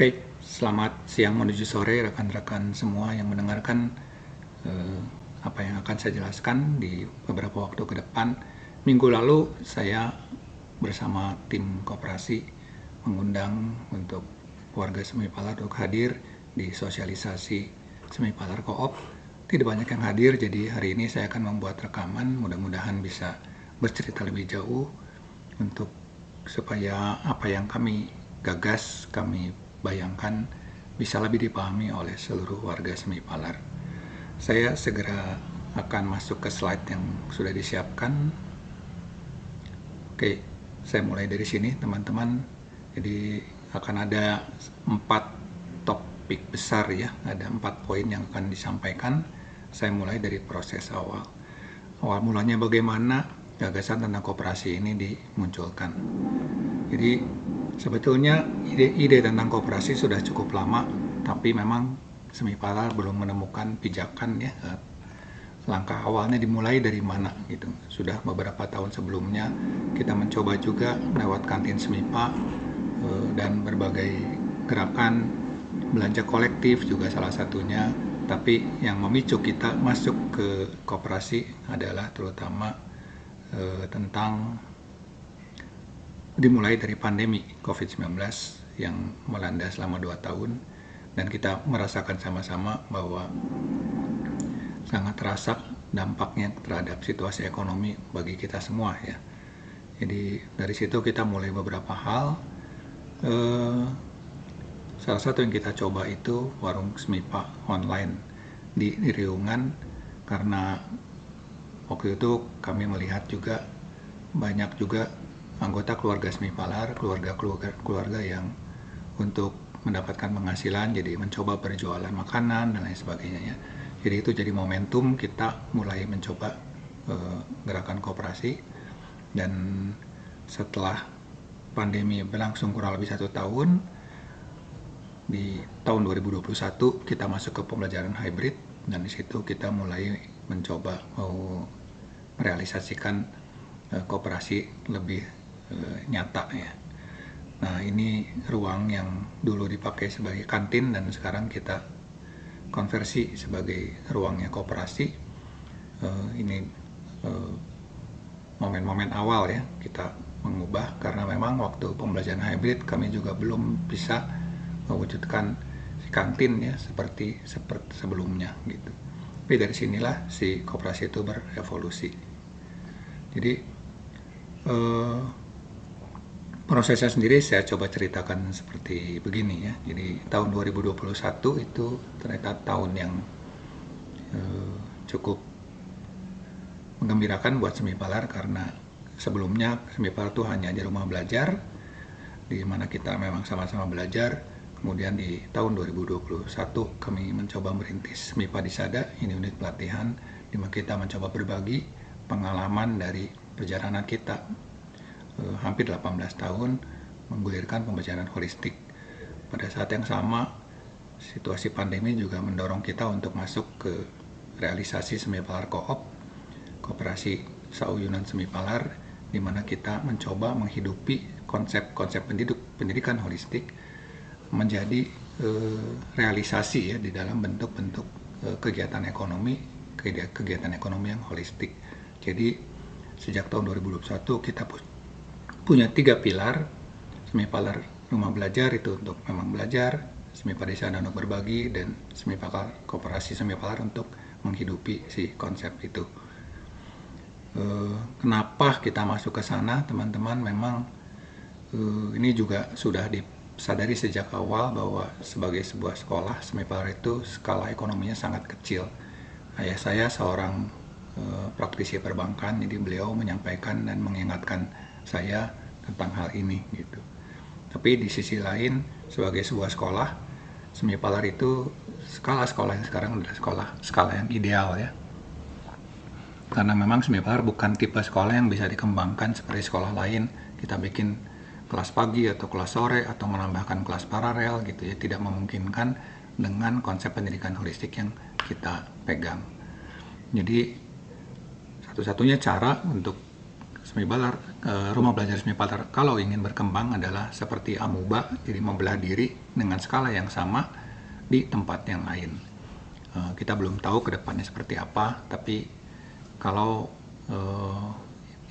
Oke, selamat siang menuju sore rekan-rekan semua yang mendengarkan apa yang akan saya jelaskan di beberapa waktu ke depan. Minggu lalu saya bersama tim koperasi mengundang untuk warga Semipalar untuk hadir di sosialisasi Semipalar Co-op. Tidak banyak yang hadir, jadi hari ini saya akan membuat rekaman, mudah-mudahan bisa bercerita lebih jauh untuk supaya apa yang kami gagas, kami bayangkan bisa lebih dipahami oleh seluruh warga Semipalar. Saya segera akan masuk ke slide yang sudah disiapkan. Oke, saya mulai dari sini teman-teman. Jadi akan ada 4 topik besar ya, ada 4 poin yang akan disampaikan. Saya mulai dari proses awal. Awal mulanya bagaimana gagasan tentang koperasi ini dimunculkan. Jadi sebetulnya ide tentang koperasi sudah cukup lama, tapi memang Semipalar belum menemukan pijakan ya, langkah awalnya dimulai dari mana gitu. Sudah beberapa tahun sebelumnya kita mencoba juga lewat kantin Semipa dan berbagai gerakan belanja kolektif juga salah satunya, tapi yang memicu kita masuk ke koperasi adalah terutama tentang dimulai dari pandemi COVID-19 yang melanda selama 2 tahun, dan kita merasakan sama-sama bahwa sangat terasa dampaknya terhadap situasi ekonomi bagi kita semua ya. Jadi dari situ kita mulai beberapa hal. Salah satu yang kita coba itu warung Semipa online di Riungan, karena waktu itu kami melihat juga banyak juga anggota keluarga Semipalar, keluarga yang untuk mendapatkan penghasilan jadi mencoba berjualan makanan dan lain sebagainya ya. Jadi itu jadi momentum kita mulai mencoba gerakan koperasi, dan setelah pandemi berlangsung kurang lebih 1 tahun, di tahun 2021 kita masuk ke pembelajaran hybrid, dan di situ kita mulai mencoba merealisasikan koperasi lebih nyata ya. Nah, ini ruang yang dulu dipakai sebagai kantin dan sekarang kita konversi sebagai ruangnya koperasi. Ini momen-momen awal ya kita mengubah, karena memang waktu pembelajaran hybrid kami juga belum bisa mewujudkan si kantin ya seperti sebelumnya gitu. Tapi dari sinilah si koperasi itu berevolusi. Jadi prosesnya sendiri saya coba ceritakan seperti begini ya. Jadi tahun 2021 itu ternyata tahun yang cukup menggembirakan buat Semipalar, karena sebelumnya Semipalar itu hanya di rumah belajar di mana kita memang sama-sama belajar. Kemudian di tahun 2021 kami mencoba merintis Semipa Disada, ini unit pelatihan di mana kita mencoba berbagi pengalaman dari perjalanan kita hampir 18 tahun menggulirkan pembelajaran holistik. Pada saat yang sama, situasi pandemi juga mendorong kita untuk masuk ke realisasi Semipalar Co-op, Koperasi Sauyunan Semipalar, di mana kita mencoba menghidupi konsep-konsep pendidikan holistik menjadi realisasi ya di dalam bentuk-bentuk kegiatan ekonomi yang holistik. Jadi sejak tahun 2021 kita punya 3 pilar. Semipalar rumah belajar itu untuk memang belajar, Semipa Disada untuk berbagi, dan Semipalar Koperasi Semipalar untuk menghidupi si konsep itu. Kenapa kita masuk ke sana teman-teman? Memang ini juga sudah disadari sejak awal bahwa sebagai sebuah sekolah, Semipalar itu skala ekonominya sangat kecil. Ayah saya seorang praktisi perbankan, jadi beliau menyampaikan dan mengingatkan saya tentang hal ini gitu. Tapi di sisi lain, sebagai sebuah sekolah, Semipalar itu skala sekolah yang sekarang adalah skala yang ideal ya. Karena memang Semipalar bukan tipe sekolah yang bisa dikembangkan seperti sekolah lain. Kita bikin kelas pagi atau kelas sore atau menambahkan kelas paralel gitu ya, tidak memungkinkan dengan konsep pendidikan holistik yang kita pegang. Jadi satu-satunya cara untuk Semipalar rumah belajar semi palar kalau ingin berkembang adalah seperti amuba, jadi membelah diri dengan skala yang sama di tempat yang lain. Kita belum tahu ke depannya seperti apa, tapi kalau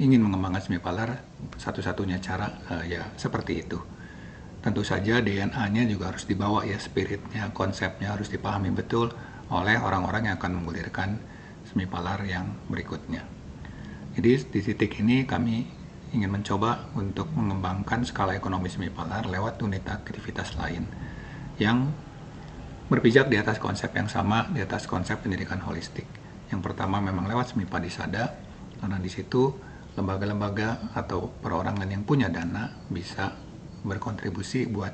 ingin mengembangkan semi palar, satu-satunya cara ya seperti itu. Tentu saja DNA-nya juga harus dibawa ya, spiritnya, konsepnya harus dipahami betul oleh orang-orang yang akan menggulirkan semi palar yang berikutnya. Jadi di titik ini kami ingin mencoba untuk mengembangkan skala ekonomi semi palar lewat unit aktivitas lain yang berpijak di atas konsep yang sama, di atas konsep pendidikan holistik. Yang pertama memang lewat semi padisada, karena di situ lembaga-lembaga atau perorangan yang punya dana bisa berkontribusi buat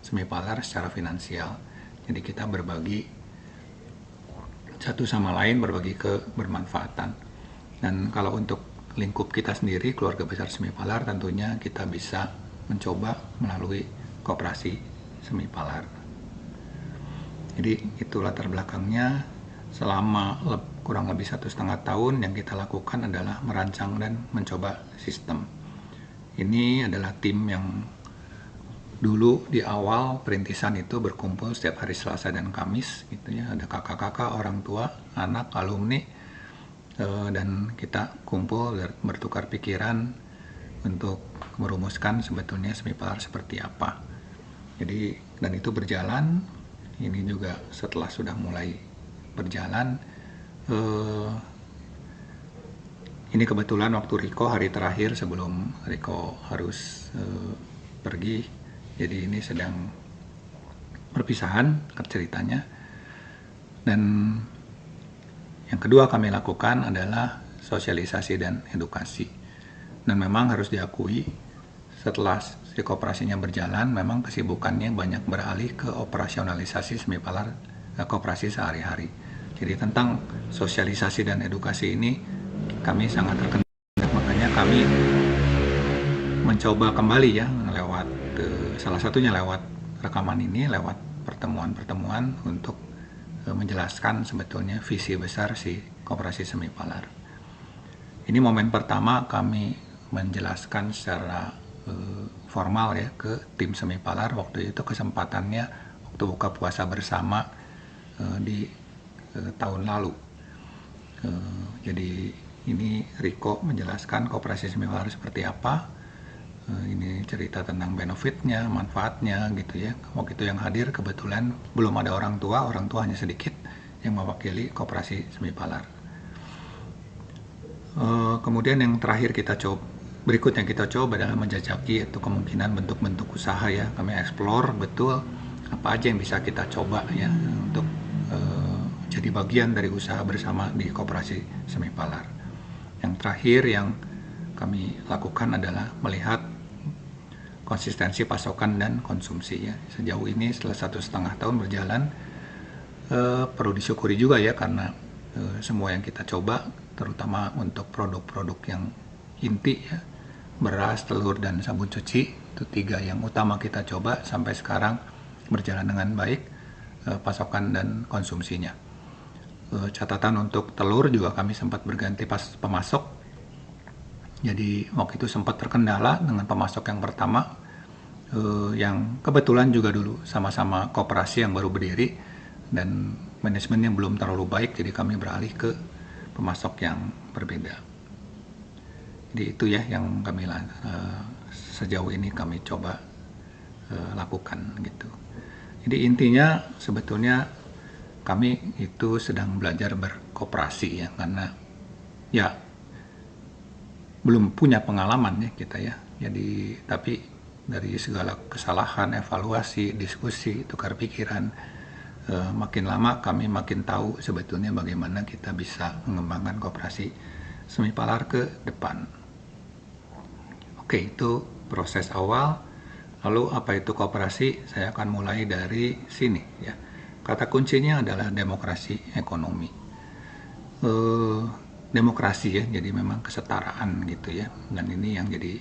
semi palar secara finansial. Jadi kita berbagi satu sama lain, berbagi kebermanfaatan. Dan kalau untuk lingkup kita sendiri, keluarga besar semi palar, tentunya kita bisa mencoba melalui koperasi semi palar. Jadi itu latar belakangnya. Selama kurang lebih 1,5 tahun yang kita lakukan adalah merancang dan mencoba sistem. Ini adalah tim yang dulu di awal perintisan itu berkumpul setiap hari Selasa dan Kamis gitu ya, ada kakak-kakak, orang tua, anak, alumni, dan kita kumpul bertukar pikiran untuk merumuskan sebetulnya semi palar seperti apa. Jadi dan itu berjalan. Ini juga setelah sudah mulai berjalan, ini kebetulan waktu Riko hari terakhir sebelum Riko harus pergi, jadi ini sedang perpisahan ceritanya. Dan yang kedua kami lakukan adalah sosialisasi dan edukasi. Dan memang harus diakui setelah si kooperasinya berjalan, memang kesibukannya banyak beralih ke operasionalisasi semi palar kooperasi sehari-hari. Jadi tentang sosialisasi dan edukasi ini kami sangat terkenal, makanya kami mencoba kembali ya lewat salah satunya lewat rekaman ini, lewat pertemuan-pertemuan untuk menjelaskan sebetulnya visi besar si koperasi semi palar. Ini momen pertama kami menjelaskan secara formal ya ke tim semi palar. Waktu itu kesempatannya waktu buka puasa bersama di tahun lalu. Jadi ini Riko menjelaskan koperasi semi palar seperti apa. Ini cerita tentang benefitnya, manfaatnya gitu ya. Waktu itu yang hadir kebetulan belum ada orang tua hanya sedikit yang mewakili koperasi semi palar. Kemudian yang terakhir berikut yang kita coba adalah menjajaki itu kemungkinan bentuk-bentuk usaha ya. Kami explore betul apa aja yang bisa kita coba ya untuk jadi bagian dari usaha bersama di koperasi semi palar. Yang terakhir yang kami lakukan adalah melihat konsistensi pasokan dan konsumsi ya. Sejauh ini setelah 1,5 tahun berjalan, perlu disyukuri juga ya karena semua yang kita coba, terutama untuk produk-produk yang inti ya, beras, telur, dan sabun cuci, itu 3 yang utama kita coba sampai sekarang berjalan dengan baik pasokan dan konsumsinya. Catatan untuk telur juga kami sempat berganti pemasok. Jadi waktu itu sempat terkendala dengan pemasok yang pertama, yang kebetulan juga dulu sama-sama koperasi yang baru berdiri dan manajemen yang belum terlalu baik, jadi kami beralih ke pemasok yang berbeda. Jadi itu ya yang kami sejauh ini kami coba lakukan gitu. Jadi intinya sebetulnya kami itu sedang belajar berkooperasi ya, karena ya belum punya pengalaman ya kita ya. Jadi tapi dari segala kesalahan, evaluasi, diskusi, tukar pikiran, makin lama kami makin tahu sebetulnya bagaimana kita bisa mengembangkan koperasi semi palar ke depan. Oke, itu proses awal. Lalu apa itu koperasi? Saya akan mulai dari sini ya. Kata kuncinya adalah demokrasi ekonomi. Demokrasi ya, jadi memang kesetaraan gitu ya. Dan ini yang jadi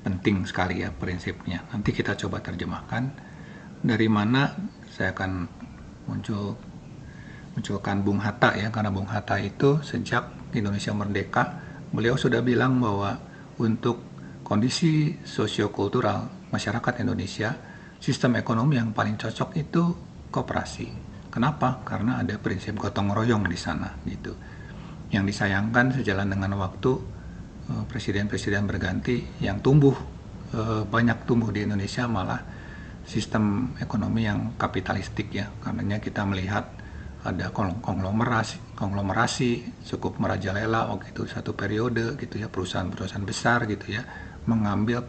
penting sekali ya prinsipnya. Nanti kita coba terjemahkan dari mana. Saya akan munculkan Bung Hatta ya, karena Bung Hatta itu sejak Indonesia merdeka, beliau sudah bilang bahwa untuk kondisi sosiokultural masyarakat Indonesia, sistem ekonomi yang paling cocok itu koperasi. Kenapa? Karena ada prinsip gotong royong di sana gitu. Yang disayangkan sejalan dengan waktu, presiden-presiden berganti, yang banyak tumbuh di Indonesia malah sistem ekonomi yang kapitalistik ya. Karenanya kita melihat ada konglomerasi cukup merajalela waktu itu satu periode gitu ya, perusahaan-perusahaan besar gitu ya, mengambil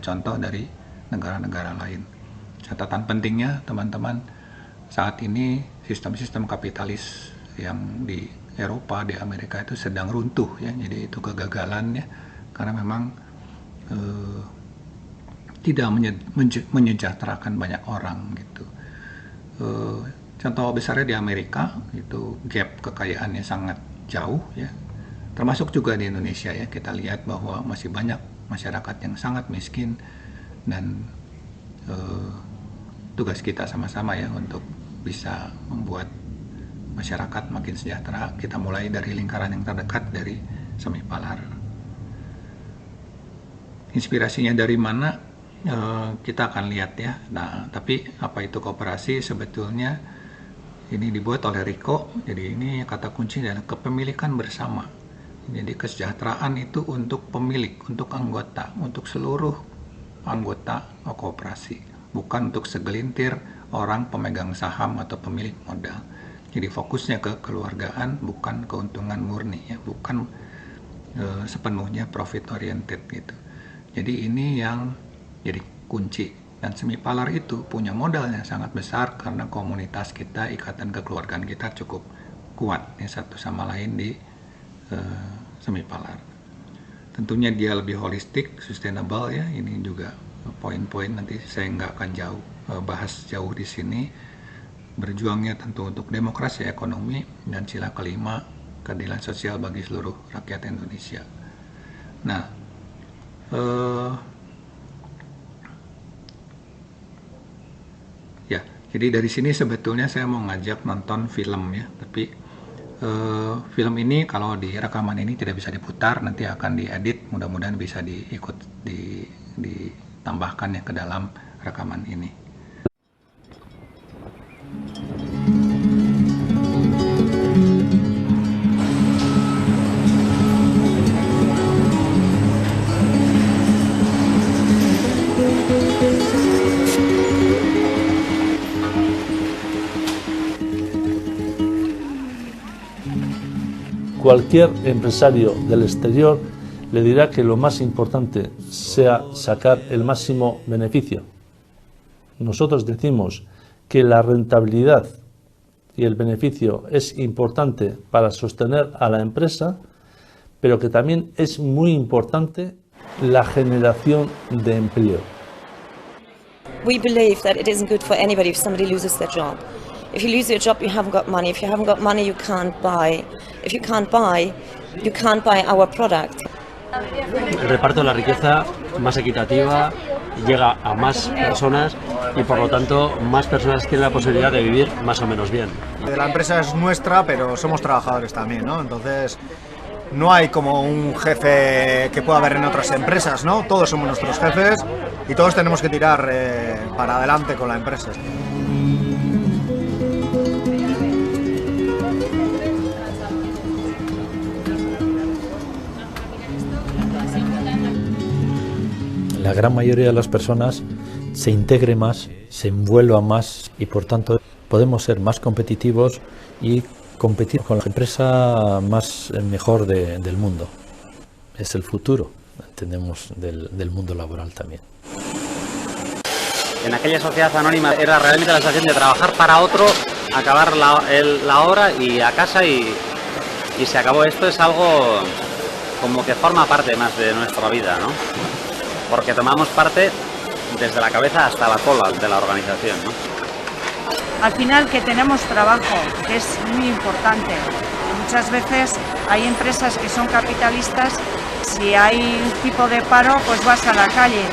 contoh dari negara-negara lain. Catatan pentingnya teman-teman, saat ini sistem-sistem kapitalis yang di Eropa, di Amerika itu sedang runtuh ya, jadi itu kegagalannya karena memang tidak menyejahterakan banyak orang gitu. Contoh besarnya di Amerika itu gap kekayaannya sangat jauh ya, termasuk juga di Indonesia ya. Kita lihat bahwa masih banyak masyarakat yang sangat miskin dan tugas kita sama-sama ya untuk bisa membuat masyarakat makin sejahtera. Kita mulai dari lingkaran yang terdekat dari Semipalar. Inspirasinya dari mana? Kita akan lihat ya. Nah, tapi apa itu koperasi? Sebetulnya ini dibuat oleh Rico. Jadi ini kata kunci adalah kepemilikan bersama. Jadi kesejahteraan itu untuk pemilik, untuk anggota, untuk seluruh anggota koperasi, bukan untuk segelintir orang pemegang saham atau pemilik modal. Jadi fokusnya ke kekeluargaan, bukan keuntungan murni ya, bukan sepenuhnya profit oriented gitu. Jadi ini yang jadi kunci, dan Semipalar itu punya modal yang sangat besar karena komunitas kita, ikatan kekeluargaan kita cukup kuat ya, satu sama lain di Semipalar. Tentunya dia lebih holistik, sustainable ya. Ini juga poin-poin nanti saya nggak akan bahas jauh di sini. Berjuangnya tentu untuk demokrasi ekonomi, dan sila kelima keadilan sosial bagi seluruh rakyat Indonesia. Nah, ya, jadi dari sini sebetulnya saya mau ngajak nonton film ya, tapi film ini kalau di rekaman ini tidak bisa diputar, nanti akan diedit, mudah-mudahan bisa ditambahkan ya ke dalam rekaman ini. Cualquier empresario del exterior le dirá que lo más importante sea sacar el máximo beneficio. Nosotros decimos que la rentabilidad y el beneficio es importante para sostener a la empresa, pero que también es muy importante la generación de empleo. We believe that it isn't good for anybody if somebody loses their job. If you lose your job, you haven't got money. If you haven't got money, you can't buy. If you can't buy, you can't buy our product. El reparto de la riqueza más equitativa llega a más personas y por lo tanto más personas tienen la posibilidad de vivir más o menos bien. La empresa es nuestra, pero somos trabajadores también, ¿no? Entonces no hay como un jefe que pueda haber en otras empresas, ¿no? Todos somos nuestros jefes y todos tenemos que tirar para adelante con la empresa. La gran mayoría de las personas se integre más, se envuelva más y por tanto podemos ser más competitivos y competir con la empresa mejor del mundo. Es el futuro, entendemos, del mundo laboral también. En aquella sociedad anónima era realmente la sensación de trabajar para otro, acabar la hora y a casa y se acabó. Esto es algo como que forma parte más de nuestra vida, ¿no? Porque tomamos parte desde la cabeza hasta la cola de la organización, ¿no? Al final que tenemos trabajo, que es muy importante. Muchas veces hay empresas que son capitalistas, si hay un tipo de paro, pues vas a la calle.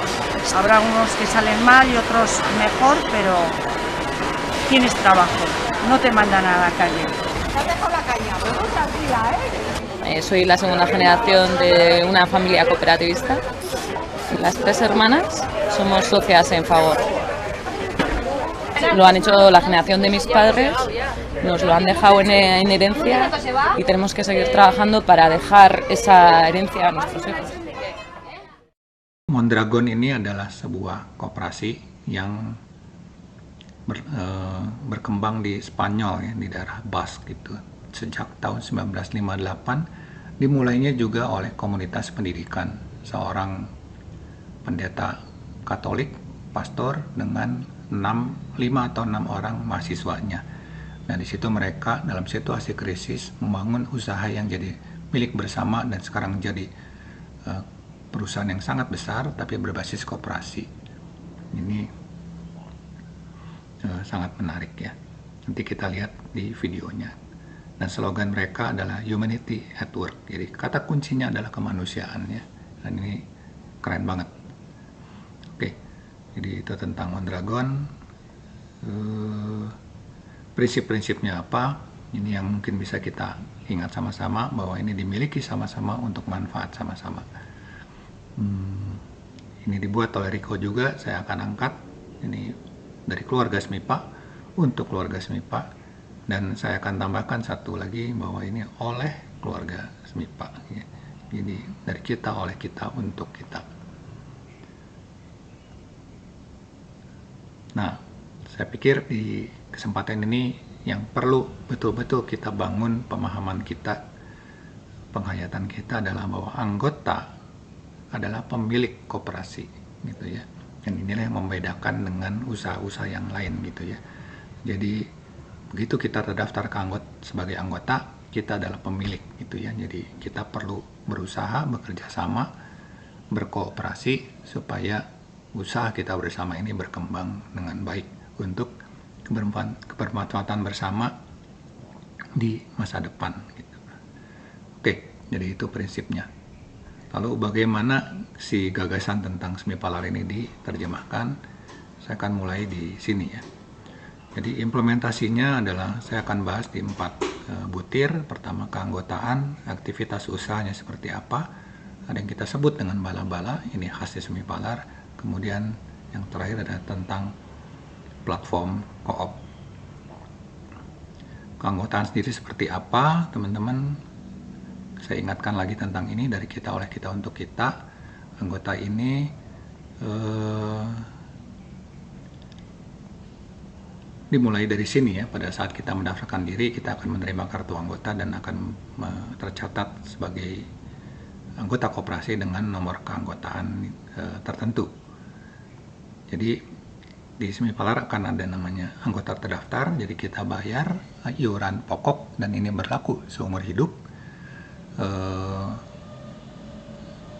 Habrá unos que salen mal y otros mejor, pero tienes trabajo, no te mandan a la calle. Te has dejado la caña, pero no tranquila, ¿eh? Soy la segunda generación de una familia cooperativista. Las 3 hermanas somos socias en Fagor. Lo han hecho la generación de mis padres, nos lo han dejado en herencia y tenemos que seguir trabajando para dejar esa herencia a nuestros hijos. Mondragon ini adalah sebuah koperasi yang berkembang di Spanyol ya, di daerah Basque gitu. Sejak tahun 1958 dimulainya juga oleh komunitas pendidikan, seorang pendeta Katolik, pastor dengan 5 atau 6 orang mahasiswanya. Nah, di situ mereka dalam situasi krisis membangun usaha yang jadi milik bersama dan sekarang jadi perusahaan yang sangat besar tapi berbasis koperasi. Ini sangat menarik ya. Nanti kita lihat di videonya. Dan slogan mereka adalah Humanity at Work. Jadi kata kuncinya adalah kemanusiaan ya. Dan ini keren banget. Oke, jadi itu tentang Mondragon. Prinsip-prinsipnya apa? Ini yang mungkin bisa kita ingat sama-sama bahwa ini dimiliki sama-sama untuk manfaat sama-sama. Ini dibuat oleh Rico juga. Saya akan angkat ini dari keluarga SMIPA untuk keluarga SMIPA. Dan saya akan tambahkan satu lagi bahwa ini oleh keluarga SMIPA ya. Jadi dari kita, oleh kita, untuk kita. Nah, saya pikir di kesempatan ini yang perlu betul-betul kita bangun pemahaman kita, penghayatan kita adalah bahwa anggota adalah pemilik koperasi gitu ya. Dan inilah yang membedakan dengan usaha-usaha yang lain gitu ya. Jadi begitu kita terdaftar sebagai anggota, kita adalah pemilik gitu ya. Jadi kita perlu berusaha, bekerja sama, berkooperasi supaya usaha kita bersama ini berkembang dengan baik untuk kebermanfaatan bersama di masa depan gitu. Oke, jadi itu prinsipnya. Lalu bagaimana si gagasan tentang SMIPALAR ini diterjemahkan? Saya akan mulai di sini ya. Jadi implementasinya adalah saya akan bahas di 4 butir. Pertama, keanggotaan, aktivitas usahanya seperti apa. Ada yang kita sebut dengan bala-bala, ini khas SMIPALAR. Kemudian yang terakhir adalah tentang platform co-op. Keanggotaan sendiri seperti apa, teman-teman? Saya ingatkan lagi tentang ini, dari kita, oleh kita, untuk kita. Anggota ini dimulai dari sini ya. Pada saat kita mendaftarkan diri, kita akan menerima kartu anggota dan akan tercatat sebagai anggota koperasi dengan nomor keanggotaan tertentu. Jadi di SMIPALAR akan ada namanya anggota terdaftar, jadi kita bayar iuran pokok dan ini berlaku seumur hidup.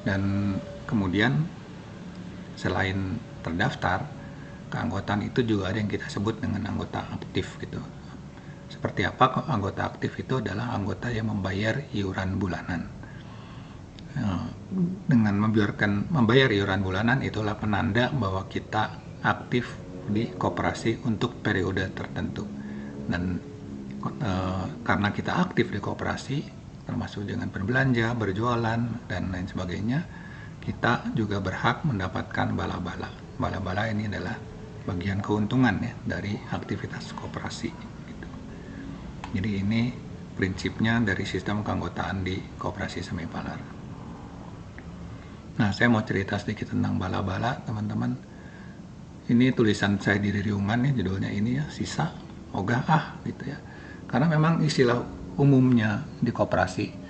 Dan kemudian selain terdaftar, keanggotaan itu juga ada yang kita sebut dengan anggota aktif gitu. Seperti apa anggota aktif itu? Adalah anggota yang membayar iuran bulanan. Dengan membayar iuran bulanan, itulah penanda bahwa kita aktif di koperasi untuk periode tertentu. Dan karena kita aktif di koperasi, termasuk dengan berbelanja, berjualan, dan lain sebagainya, kita juga berhak mendapatkan bala-bala. Bala-bala ini adalah bagian keuntungan ya dari aktivitas koperasi gitu. Jadi ini prinsipnya dari sistem keanggotaan di koperasi SMIPALAR. Nah, saya mau cerita sedikit tentang bala-bala, teman-teman. Ini tulisan saya di Riungan ya, judulnya ini ya, sisa ogah gitu ya. Karena memang istilah umumnya di koperasi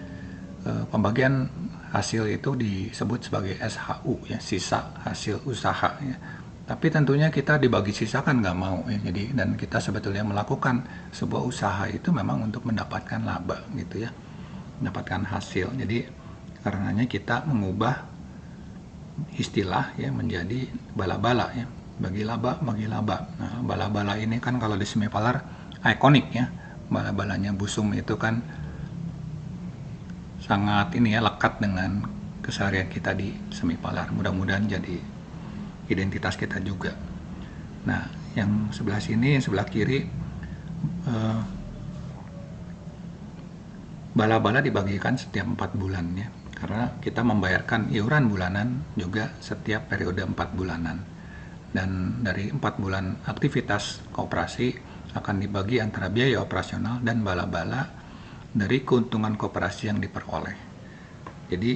pembagian hasil itu disebut sebagai SHU ya, sisa hasil usaha ya. Tapi tentunya kita dibagi sisa kan nggak mau ya. Jadi dan kita sebetulnya melakukan sebuah usaha itu memang untuk mendapatkan laba gitu ya, mendapatkan hasil. Jadi karenanya kita mengubah istilah ya menjadi bala-bala ya, bagi laba, bagi laba. Nah, bala-bala ini kan kalau di SMIPALAR ikonik ya, bala-balanya Busum itu kan sangat ini ya, lekat dengan keseharian kita di SMIPALAR. Mudah-mudahan jadi identitas kita juga. Nah, yang sebelah sini, yang sebelah kiri, bala-bala dibagikan setiap 4 bulan ya, karena kita membayarkan iuran bulanan juga setiap periode 4 bulanan. Dan dari 4 bulan aktivitas koperasi akan dibagi antara biaya operasional dan bala-bala dari keuntungan koperasi yang diperoleh. Jadi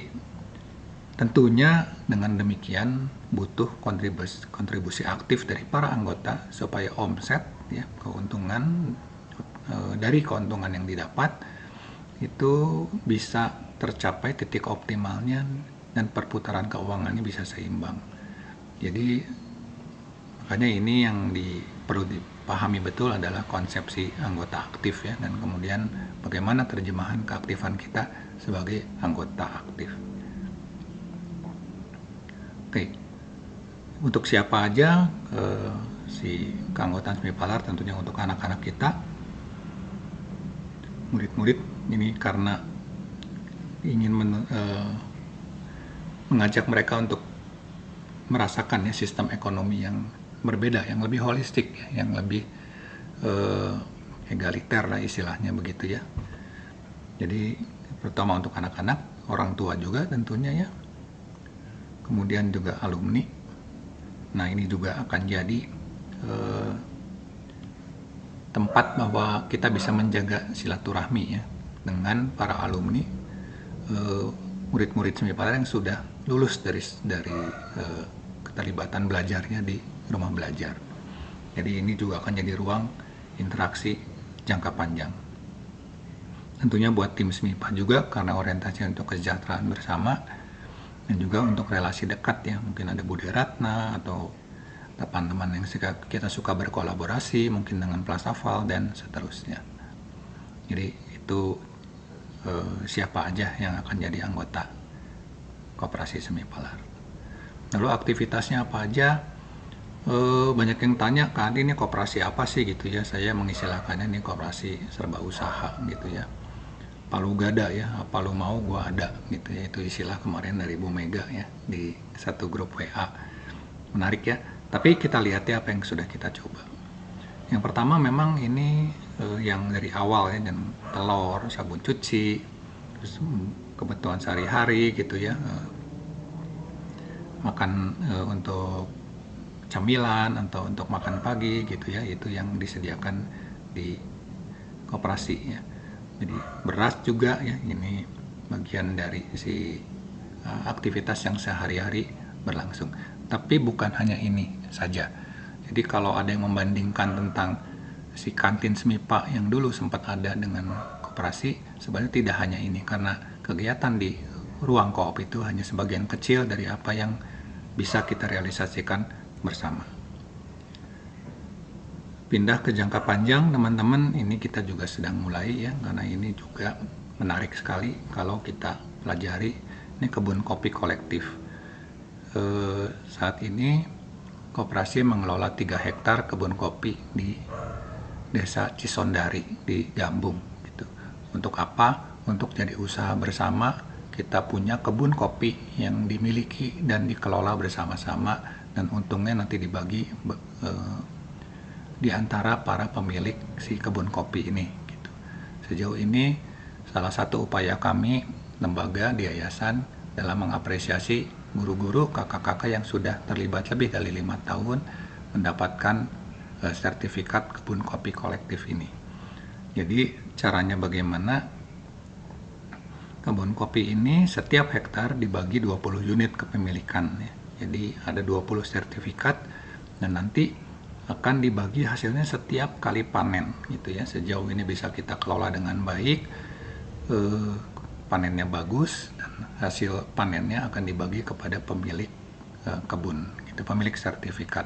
tentunya dengan demikian butuh kontribusi aktif dari para anggota supaya omset ya, keuntungan dari keuntungan yang didapat itu bisa tercapai titik optimalnya dan perputaran keuangannya bisa seimbang. Jadi makanya ini yang perlu dipahami betul adalah konsepsi anggota aktif ya, dan kemudian bagaimana terjemahan keaktifan kita sebagai anggota aktif. Oke, untuk siapa aja si keanggotaan Semipalar, tentunya untuk anak-anak kita, murid-murid ini, karena ingin mengajak mereka untuk merasakan ya sistem ekonomi yang berbeda, yang lebih holistik, ya, yang lebih egaliter lah istilahnya begitu ya. Jadi pertama untuk anak-anak, orang tua juga tentunya ya, kemudian juga alumni. Nah ini juga akan jadi tempat bahwa kita bisa menjaga silaturahmi ya dengan para alumni, murid-murid Semipalar yang sudah lulus dari keterlibatan belajarnya di rumah belajar. Jadi ini juga akan jadi ruang interaksi jangka panjang. Tentunya buat tim SMIPA juga karena orientasi untuk kesejahteraan bersama, dan juga untuk relasi dekat ya, mungkin ada Budi Ratna atau teman-teman yang kita suka berkolaborasi mungkin dengan Plasafal dan seterusnya. Jadi itu siapa aja yang akan jadi anggota Koperasi Semipalar. Lalu aktivitasnya apa aja? Banyak yang tanya, kan ini koperasi apa sih gitu ya. Saya mengistilahkannya ini koperasi serba usaha gitu ya. Palu gada ya, apa lu mau gua ada gitu ya, itu istilah kemarin dari Bu Mega ya di satu grup WA. Menarik ya, tapi kita lihat ya apa yang sudah kita coba. Yang pertama memang ini yang dari awal ya, dan telur, sabun cuci, terus kebutuhan sehari-hari gitu ya, makan untuk camilan atau untuk makan pagi gitu ya, itu yang disediakan di koperasi ya. Jadi beras juga ya, ini bagian dari si aktivitas yang sehari-hari berlangsung. Tapi bukan hanya ini saja. Jadi kalau ada yang membandingkan tentang si kantin SMIPA yang dulu sempat ada dengan koperasi, sebenarnya tidak hanya ini, karena kegiatan di ruang koop itu hanya sebagian kecil dari apa yang bisa kita realisasikan bersama. Pindah ke jangka panjang teman-teman, ini kita juga sedang mulai ya, karena ini juga menarik sekali kalau kita pelajari. Ini kebun kopi kolektif. Saat ini koperasi mengelola 3 hektar kebun kopi di Desa Cisondari di Gambung gitu. Untuk apa? Untuk jadi usaha bersama, kita punya kebun kopi yang dimiliki dan dikelola bersama-sama, dan untungnya nanti dibagi di antara para pemilik si kebun kopi ini gitu. Sejauh ini salah satu upaya kami lembaga di yayasan dalam mengapresiasi guru-guru, kakak-kakak yang sudah terlibat lebih dari 5 tahun mendapatkan sertifikat kebun kopi kolektif ini. Jadi caranya bagaimana? Kebun kopi ini setiap hektar dibagi 20 unit kepemilikan ya. Jadi ada 20 sertifikat, dan nanti akan dibagi hasilnya setiap kali panen gitu ya. Sejauh ini bisa kita kelola dengan baik, panennya bagus, dan hasil panennya akan dibagi kepada pemilik kebun gitu, pemilik sertifikat.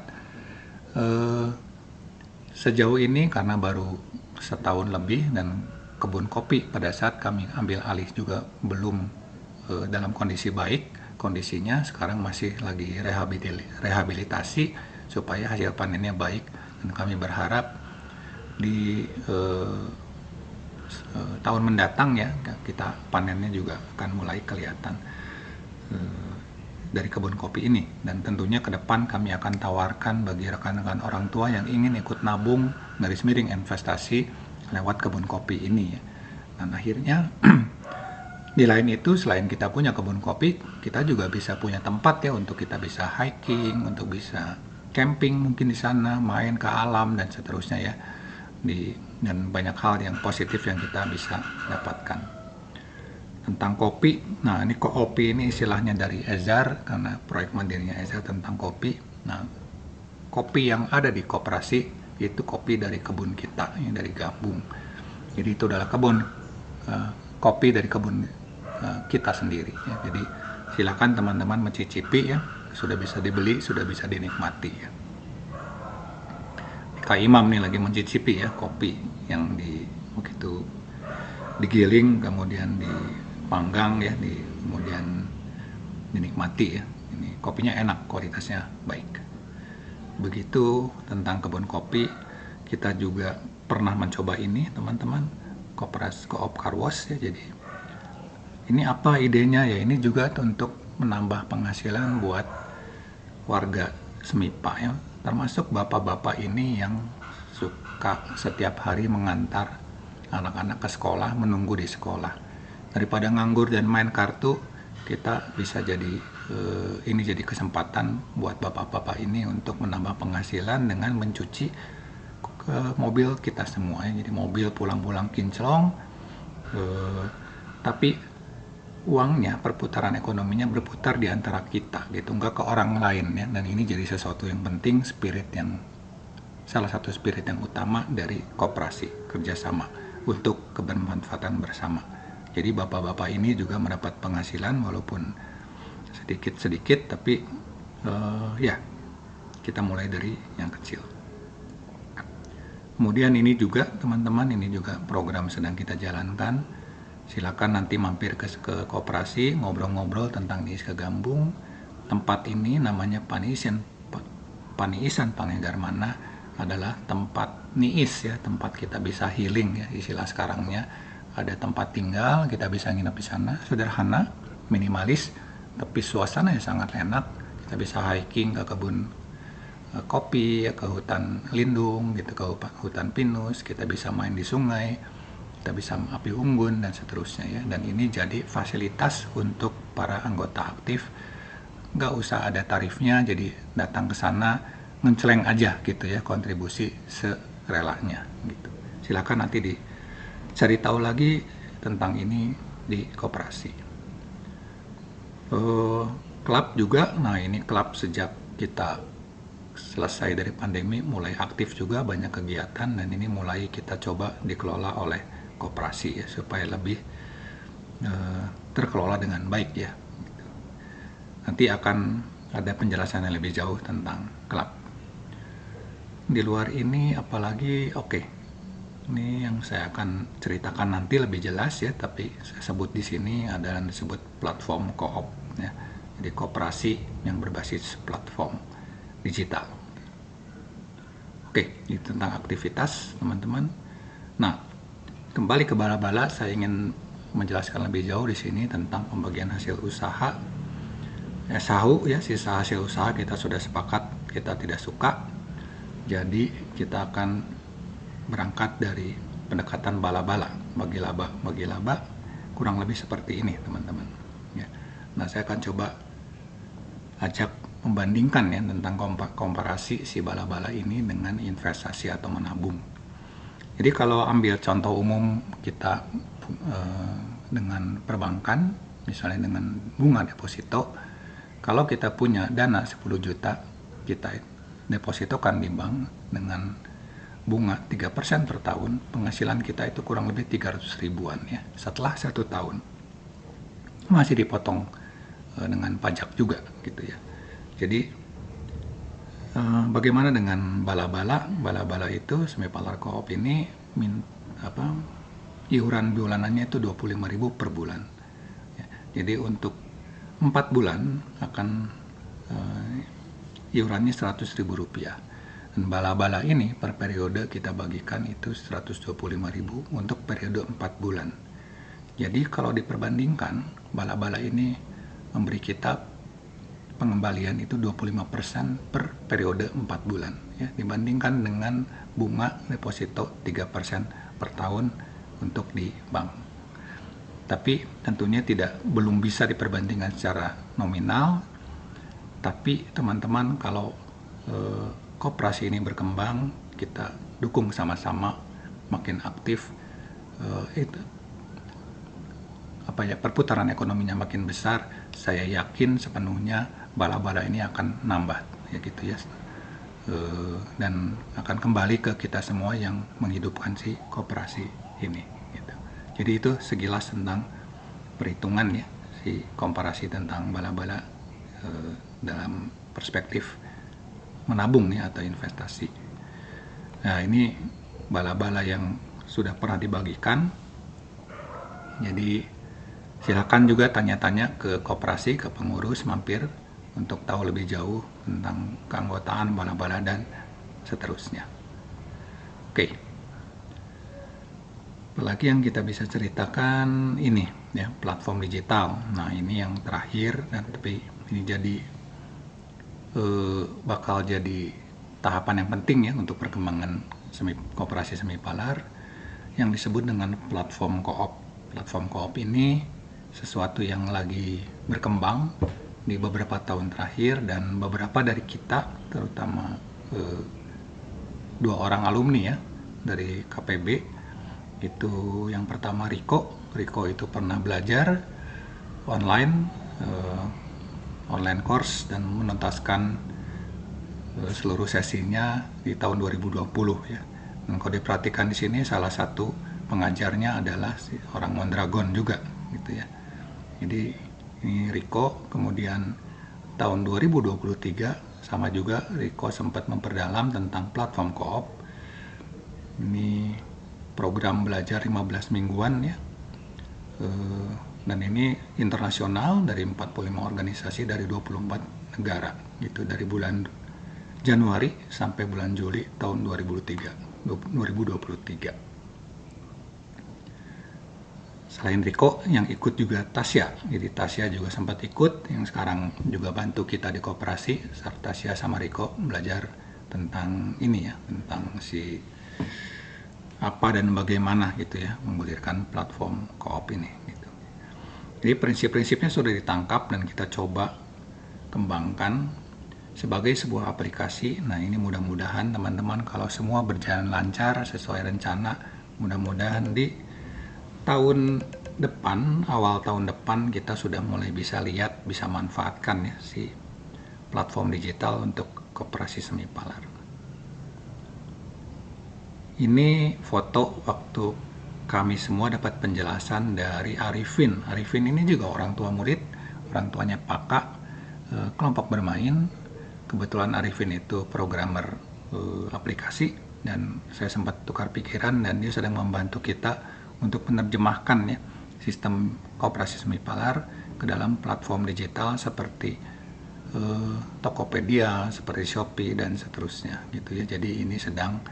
Sejauh ini karena baru setahun lebih, dan kebun kopi pada saat kami ambil alih juga belum dalam kondisi baik kondisinya, sekarang masih lagi rehabilitasi supaya hasil panennya baik, dan kami berharap di tahun mendatang ya kita panennya juga akan mulai kelihatan dari kebun kopi ini. Dan tentunya ke depan kami akan tawarkan bagi rekan-rekan orang tua yang ingin ikut nabung garis miring investasi lewat kebun kopi ini ya. Dan akhirnya di lain itu, selain kita punya kebun kopi, kita juga bisa punya tempat ya untuk kita bisa hiking, untuk bisa camping mungkin di sana, main ke alam dan seterusnya ya. Dan banyak hal yang positif yang kita bisa dapatkan. Tentang kopi, nah ini kopi ini istilahnya dari Ezar, karena proyek mandirinya Ezar tentang kopi. Nah, kopi yang ada di koperasi itu kopi dari kebun kita, yang dari gabung. Jadi itu adalah kopi dari kebun kita sendiri ya. Jadi silakan teman-teman mencicipi ya, sudah bisa dibeli, sudah bisa dinikmati ya. Kak Imam nih lagi mencicipi ya kopi yang begitu digiling kemudian dipanggang ya, kemudian dinikmati ya. Ini kopinya enak, kualitasnya baik. Begitu tentang kebun kopi, kita juga pernah mencoba ini teman-teman, Koperasi Koop Karwas ya. Jadi ini apa idenya ya? Ini juga untuk menambah penghasilan buat warga Semipa ya, termasuk bapak-bapak ini yang suka setiap hari mengantar anak-anak ke sekolah, menunggu di sekolah. Daripada nganggur dan main kartu, kita bisa jadi ini jadi kesempatan buat bapak-bapak ini untuk menambah penghasilan dengan mencuci ke mobil kita semua ya. Jadi mobil pulang-pulang kinclong, tapi uangnya, perputaran ekonominya berputar di antara kita gitu, nggak ke orang lain ya. Dan ini jadi sesuatu yang penting, salah satu spirit yang utama dari koperasi, kerjasama untuk kebermanfaatan bersama. Jadi bapak-bapak ini juga mendapat penghasilan walaupun sedikit-sedikit, tapi ya kita mulai dari yang kecil. Kemudian ini juga teman-teman, ini juga program sedang kita jalankan. Silakan nanti mampir ke koperasi, ngobrol-ngobrol tentang Niis Kegambung. Tempat ini namanya Paniisan Pangegarmana, adalah tempat niis ya, tempat kita bisa healing ya, istilah sekarangnya. Ada tempat tinggal, kita bisa nginep di sana, sederhana, minimalis, tapi suasana yang sangat enak. Kita bisa hiking ke kebun kopi ya, ke hutan lindung gitu, ke hutan pinus, kita bisa main di sungai, kita bisa api unggun dan seterusnya ya. Dan ini jadi fasilitas untuk para anggota aktif, nggak usah ada tarifnya, jadi datang ke sana ngeceleng aja gitu ya, kontribusi serelanya gitu. Silakan nanti dicari tahu lagi tentang ini di koperasi. Klub juga, nah ini klub sejak kita selesai dari pandemi mulai aktif juga, banyak kegiatan, dan ini mulai kita coba dikelola oleh koperasi ya, supaya lebih terkelola dengan baik ya. Nanti akan ada penjelasan yang lebih jauh tentang klub. Di luar ini apalagi, ini yang saya akan ceritakan nanti lebih jelas ya, tapi saya sebut di sini ada yang disebut platform koop ya. Jadi koperasi yang berbasis platform digital. Ini tentang aktivitas teman-teman. Nah, kembali ke bala-bala, saya ingin menjelaskan lebih jauh di sini tentang pembagian hasil usaha. SHU ya, sisa hasil usaha kita sudah sepakat kita tidak suka. Jadi kita akan berangkat dari pendekatan bala-bala, bagi laba, kurang lebih seperti ini teman-teman. Ya. Nah, saya akan coba ajak membandingkan ya tentang komparasi si bala-bala ini dengan investasi atau menabung. Jadi kalau ambil contoh umum kita dengan perbankan, misalnya dengan bunga deposito, kalau kita punya dana 10 juta, kita depositokan di bank dengan bunga 3% per tahun, penghasilan kita itu kurang lebih 300 ribuan ya, setelah 1 tahun. Masih dipotong dengan pajak juga gitu ya. Jadi bagaimana dengan bala-bala? Bala-bala itu Semipalar Koop ini iuran bulanannya itu 25.000 per bulan. Ya, jadi untuk 4 bulan akan iurannya 100.000 rupiah. Dan bala-bala ini per periode kita bagikan itu 125.000 untuk periode 4 bulan. Jadi kalau diperbandingkan, bala-bala ini memberi kita pengembalian itu 25% per periode 4 bulan ya, dibandingkan dengan bunga deposito 3% per tahun untuk di bank. Tapi tentunya belum bisa diperbandingkan secara nominal. Tapi teman-teman, kalau koperasi ini berkembang, kita dukung sama-sama, makin aktif, perputaran ekonominya makin besar, saya yakin sepenuhnya bala-bala ini akan nambah, ya gitu ya, dan akan kembali ke kita semua yang menghidupkan si koperasi ini. Gitu. Jadi itu sekilas tentang perhitungan ya, si komparasi tentang bala-bala dalam perspektif menabung ya atau investasi. Nah, ini bala-bala yang sudah pernah dibagikan. Jadi silakan juga tanya-tanya ke koperasi, ke pengurus, mampir untuk tahu lebih jauh tentang keanggotaan bala-bala dan seterusnya. Oke. Apalagi yang kita bisa ceritakan ini ya, platform digital. Nah, ini yang terakhir, dan tapi ini jadi bakal jadi tahapan yang penting ya untuk perkembangan koperasi semi-palar yang disebut dengan platform co-op. Platform co-op ini sesuatu yang lagi berkembang di beberapa tahun terakhir, dan beberapa dari kita, terutama 2 orang alumni ya dari KPB, itu yang pertama Riko itu pernah belajar online course dan menuntaskan seluruh sesinya di tahun 2020 ya. Dan kalau diperhatikan di sini, salah satu pengajarnya adalah orang Mondragon juga gitu ya. Jadi ini Riko, kemudian tahun 2023 sama juga Riko sempat memperdalam tentang platform co-op. Ini program belajar 15 mingguan ya. Dan ini internasional dari 45 organisasi dari 24 negara gitu, dari bulan Januari sampai bulan Juli tahun 2023. Selain Riko, yang ikut juga Tasya. Jadi Tasya juga sempat ikut, yang sekarang juga bantu kita di koperasi. Tasya sama Riko belajar tentang ini ya, tentang si apa dan bagaimana gitu ya menggulirkan platform co-op ini gitu. Jadi prinsip-prinsipnya sudah ditangkap dan kita coba kembangkan sebagai sebuah aplikasi. Nah, ini mudah-mudahan teman-teman kalau semua berjalan lancar sesuai rencana, mudah-mudahan di tahun depan, awal tahun depan kita sudah mulai bisa lihat, bisa manfaatkan ya si platform digital untuk koperasi semi-palar. Ini foto waktu kami semua dapat penjelasan dari Arifin. Arifin ini juga orang tua murid, orang tuanya Paka, kelompok bermain. Kebetulan Arifin itu programmer aplikasi, dan saya sempat tukar pikiran, dan dia sedang membantu kita untuk menerjemahkan ya sistem koperasi semi-palar ke dalam platform digital seperti Tokopedia, seperti Shopee dan seterusnya gitu ya. Jadi ini sedang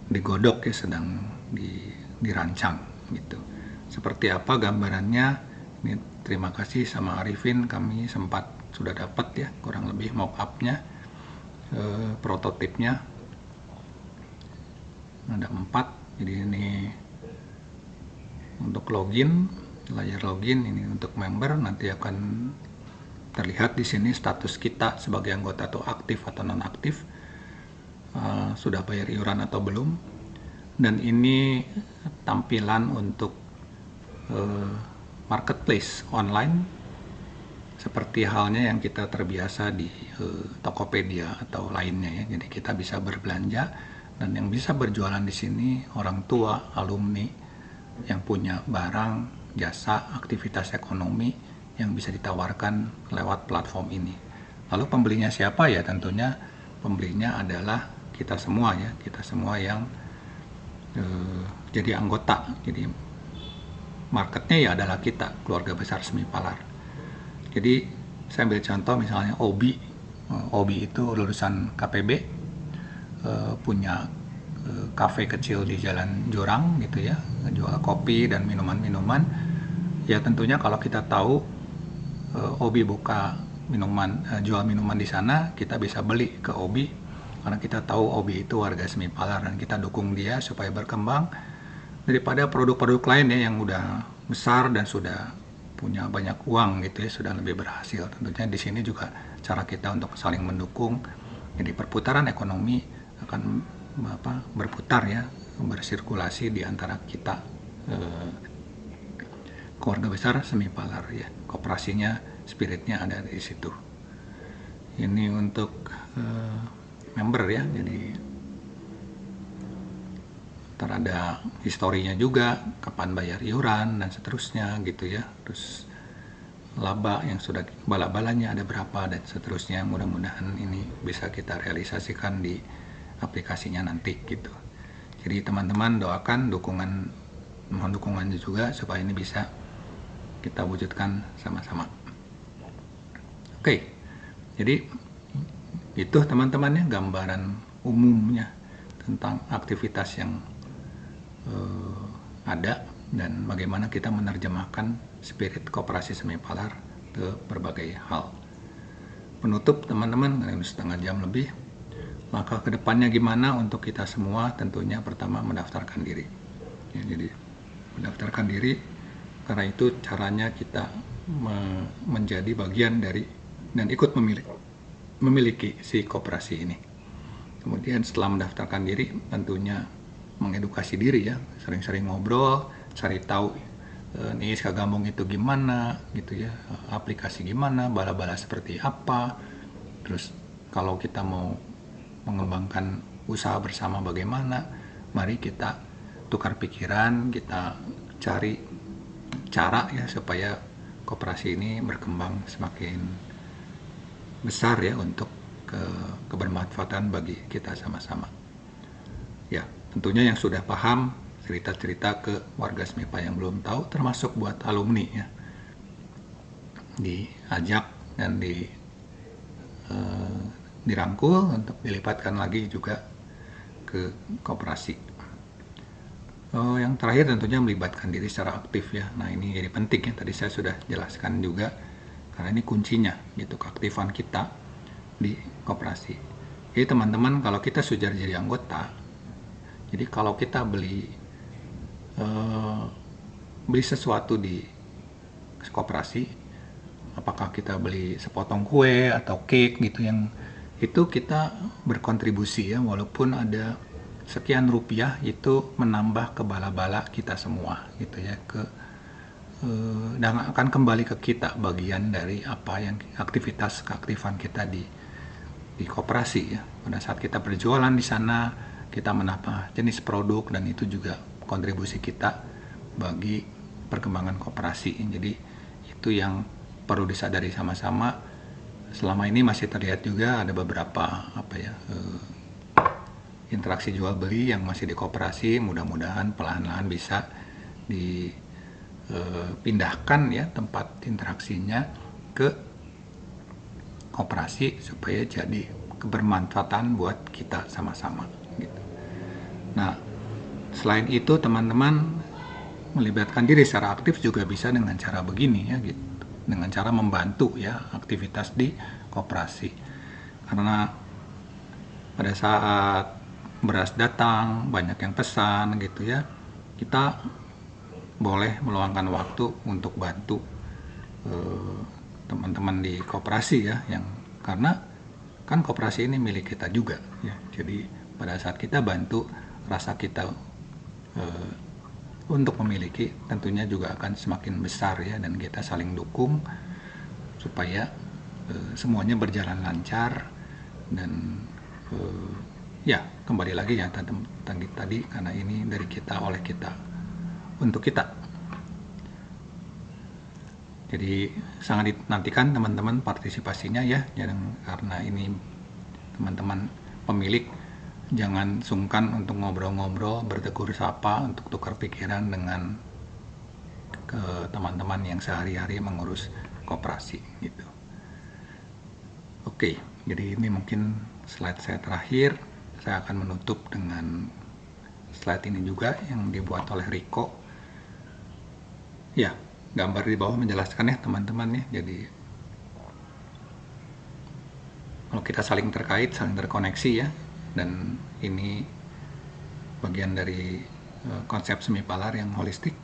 digodok ya, sedang dirancang gitu. Seperti apa gambarannya? Ini terima kasih sama Arifin, kami sempat sudah dapat ya kurang lebih mock-up-nya, prototipnya ada 4. Jadi ini untuk login, layar login, ini untuk member, nanti akan terlihat di sini status kita sebagai anggota atau aktif atau non aktif, sudah bayar iuran atau belum. Dan ini tampilan untuk marketplace online seperti halnya yang kita terbiasa di Tokopedia atau lainnya ya. Jadi kita bisa berbelanja, dan yang bisa berjualan di sini orang tua, alumni yang punya barang, jasa, aktivitas ekonomi yang bisa ditawarkan lewat platform ini. Lalu pembelinya siapa ya? Tentunya pembelinya adalah kita semua ya, kita semua yang jadi anggota. Jadi marketnya ya adalah kita, keluarga besar semi-palar. Jadi saya ambil contoh misalnya Obi. Obi itu lulusan KPB, punya kafe kecil di Jalan Jurang gitu ya, jual kopi dan minuman-minuman. Ya tentunya kalau kita tahu Obi buka minuman, jual minuman di sana, kita bisa beli ke Obi karena kita tahu Obi itu warga semi-palar, dan kita dukung dia supaya berkembang daripada produk-produk lain ya yang udah besar dan sudah punya banyak uang gitu ya, sudah lebih berhasil. Tentunya di sini juga cara kita untuk saling mendukung. Jadi perputaran ekonomi akan berputar ya, bersirkulasi di antara kita keluarga besar Semipalar ya. Koperasinya, spiritnya ada di situ. Ini untuk member ya, jadi ntar ada historinya juga, kapan bayar iuran dan seterusnya gitu ya. Terus laba yang sudah bala-balanya ada berapa dan seterusnya. Mudah-mudahan ini bisa kita realisasikan di aplikasinya nanti gitu. Jadi teman-teman doakan mohon dukungannya juga supaya ini bisa kita wujudkan sama-sama. Oke, jadi itu teman-temannya gambaran umumnya tentang aktivitas yang ada dan bagaimana kita menerjemahkan spirit koperasi Semipalar ke berbagai hal. Penutup teman-teman, setengah jam lebih. Maka kedepannya gimana untuk kita semua? Tentunya pertama mendaftarkan diri. Ya, jadi mendaftarkan diri, karena itu caranya kita menjadi bagian dari dan ikut memiliki si koperasi ini. Kemudian setelah mendaftarkan diri, tentunya mengedukasi diri ya, sering-sering ngobrol, cari tahu nih Kagambong itu gimana gitu ya, aplikasi gimana, bala-bala seperti apa. Terus kalau kita mau mengembangkan usaha bersama bagaimana, mari kita tukar pikiran, kita cari cara ya supaya koperasi ini berkembang semakin besar ya, untuk kebermanfaatan bagi kita sama-sama. Ya, tentunya yang sudah paham, cerita-cerita ke warga Semipa yang belum tahu, termasuk buat alumni ya, diajak dan dirangkul untuk dilipatkan lagi juga ke koperasi. Yang terakhir tentunya melibatkan diri secara aktif ya. Nah ini jadi penting ya, tadi saya sudah jelaskan juga, karena ini kuncinya gitu, keaktifan kita di koperasi. Jadi teman-teman, kalau kita sudah jadi anggota, jadi kalau kita beli sesuatu di koperasi, apakah kita beli sepotong kue atau cake gitu, yang itu kita berkontribusi ya, walaupun ada sekian rupiah, itu menambah ke bala-bala kita semua gitu ya, dan akan kembali ke kita, bagian dari apa yang keaktifan kita di koperasi ya. Pada saat kita berjualan di sana, kita menambah jenis produk, dan itu juga kontribusi kita bagi perkembangan koperasi. Jadi itu yang perlu disadari sama-sama. Selama ini masih terlihat juga ada beberapa interaksi jual beli yang masih di koperasi. Mudah-mudahan perlahan-lahan bisa dipindahkan ya tempat interaksinya ke koperasi supaya jadi kebermanfaatan buat kita sama-sama gitu. Nah, selain itu teman-teman melibatkan diri secara aktif juga bisa dengan cara begini ya gitu, dengan cara membantu ya aktivitas di koperasi. Karena pada saat beras datang, banyak yang pesan gitu ya, kita boleh meluangkan waktu untuk bantu teman-teman di koperasi ya, yang karena kan koperasi ini milik kita juga ya. Jadi pada saat kita bantu, rasa kita untuk memiliki tentunya juga akan semakin besar ya, dan kita saling dukung supaya semuanya berjalan lancar. Dan ya kembali lagi ya tadi, karena ini dari kita, oleh kita, untuk kita. Jadi sangat dinantikan teman-teman partisipasinya ya, karena ini teman-teman pemilik, jangan sungkan untuk ngobrol-ngobrol, bertegur sapa, untuk tukar pikiran dengan teman-teman yang sehari-hari mengurus koperasi gitu. Oke, jadi ini mungkin slide saya terakhir. Saya akan menutup dengan slide ini juga yang dibuat oleh Riko. Ya, gambar di bawah menjelaskan ya teman-teman ya. Jadi kalau kita saling terkait, saling terkoneksi ya, dan ini bagian dari konsep Semipalar yang holistik.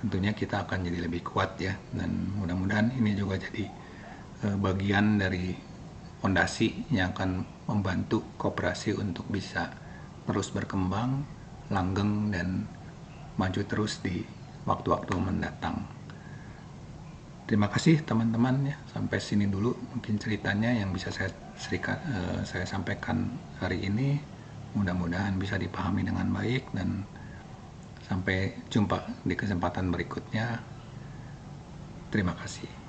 tentunya kita akan jadi lebih kuat ya, dan mudah-mudahan ini juga jadi bagian dari fondasi yang akan membantu koperasi untuk bisa terus berkembang, langgeng, dan maju terus di waktu-waktu mendatang. Terima kasih teman-teman ya, sampai sini dulu mungkin ceritanya yang bisa saya sampaikan hari ini. Mudah-mudahan bisa dipahami dengan baik, dan sampai jumpa di kesempatan berikutnya. Terima kasih.